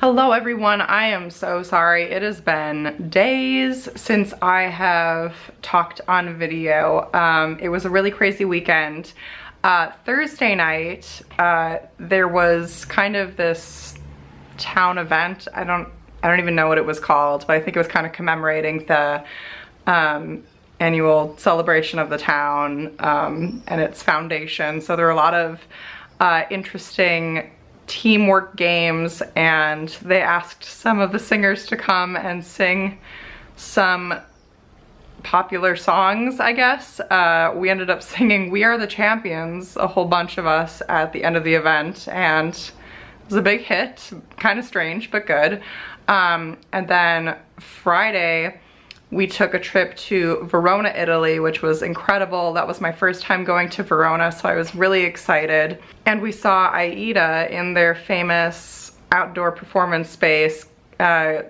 Hello everyone, I am so sorry. It has been days since I have talked on video. It was a really crazy weekend. Thursday night, there was kind of this town event. I don't even know what it was called, but I think it was kind of commemorating the annual celebration of the town and its foundation. So there were a lot of interesting teamwork games, and they asked some of the singers to come and sing some popular songs, I guess. We ended up singing "We Are the Champions," a whole bunch of us, at the end of the event, and it was a big hit. Kind of strange, but good. And then Friday, we took a trip to Verona, Italy, which was incredible. That was my first time going to Verona, so I was really excited. And we saw Aida in their famous outdoor performance space. I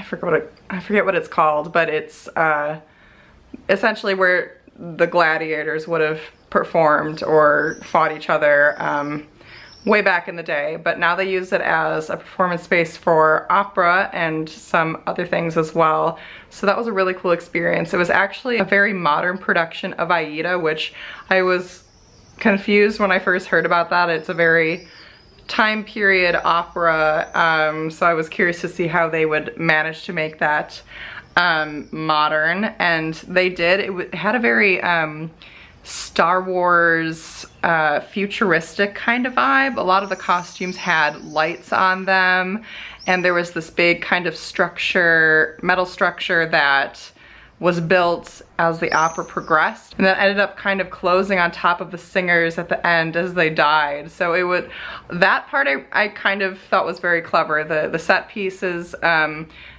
forget what it's called, but it's essentially where the gladiators would have performed or fought each other way back in the day, but now they use it as a performance space for opera and some other things as well. So that was a really cool experience. It was actually a very modern production of Aida, which I was confused when I first heard about that. It's a very time period opera, so I was curious to see how they would manage to make that modern, and they did. It had a very Star Wars futuristic kind of vibe. A lot of the costumes had lights on them, and there was this big kind of structure, metal structure, that was built as the opera progressed, and then ended up kind of closing on top of the singers at the end as they died. So that part I kind of thought was very clever. The set pieces,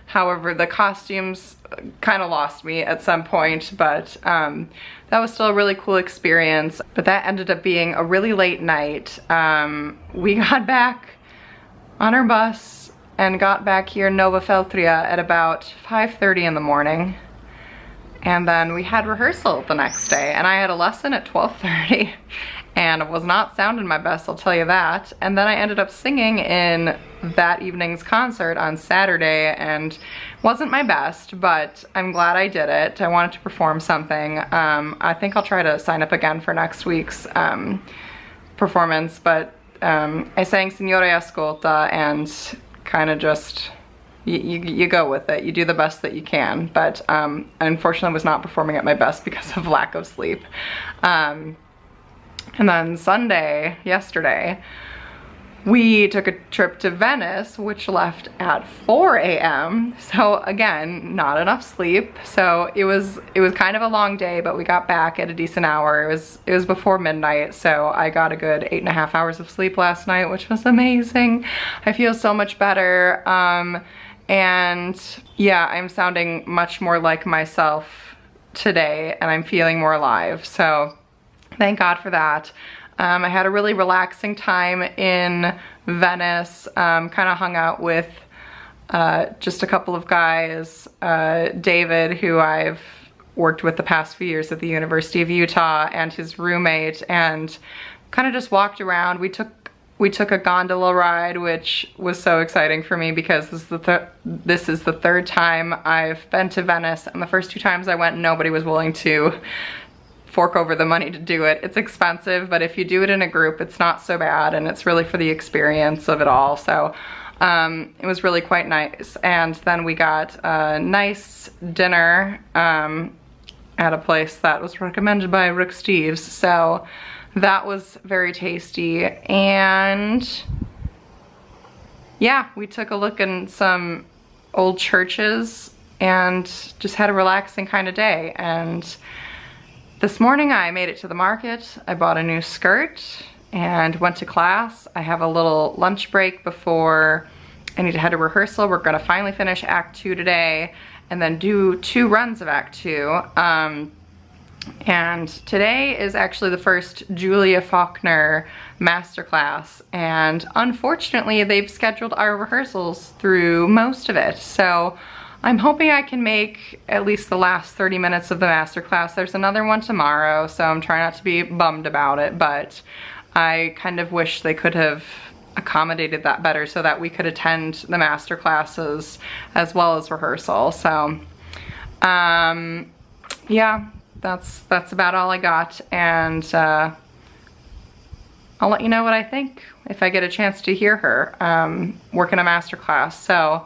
however, the costumes kind of lost me at some point, but that was still a really cool experience. But that ended up being a really late night. We got back on our bus and got back here in Nova Feltria at about 5:30 in the morning. And then we had rehearsal the next day, and I had a lesson at 12:30, and it was not sounding my best, I'll tell you that. And then I ended up singing in that evening's concert on Saturday, and wasn't my best, but I'm glad I did it. I wanted to perform something. I think I'll try to sign up again for next week's performance, but I sang Signore Ascolta, and kind of just, you go with it. You do the best that you can, but I unfortunately was not performing at my best because of lack of sleep. And then Sunday, yesterday, we took a trip to Venice, which left at 4 a.m. So again, not enough sleep. So it was kind of a long day, but we got back at a decent hour. It was before midnight, so I got a good 8.5 hours of sleep last night, which was amazing. I feel so much better. And yeah, I'm sounding much more like myself today, and I'm feeling more alive. So thank God for that. I had a really relaxing time in Venice, kind of hung out with just a couple of guys, David, who I've worked with the past few years at the University of Utah, and his roommate, and kind of just walked around. We took a gondola ride, which was so exciting for me because this is the third time I've been to Venice, and the first 2 times I went, nobody was willing to fork over the money to do it. It's expensive, but if you do it in a group, it's not so bad, and it's really for the experience of it all. So it was really quite nice. And then we got a nice dinner at a place that was recommended by Rick Steves. So that was very tasty. And yeah, we took a look in some old churches and just had a relaxing kind of day. And this morning I made it to the market. I bought a new skirt and went to class. I have a little lunch break before I need to head to rehearsal. We're gonna finally finish Act 2 today and then do 2 runs of Act 2. And today is actually the first Julia Faulkner masterclass, and unfortunately they've scheduled our rehearsals through most of it. So I'm hoping I can make at least the last 30 minutes of the masterclass. There's another one tomorrow, so I'm trying not to be bummed about it, but I kind of wish they could have accommodated that better so that we could attend the master classes as well as rehearsal. So yeah, that's about all I got, and I'll let you know what I think if I get a chance to hear her work in a master class. So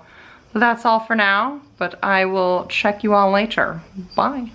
that's all for now, but I will check you all later. Bye.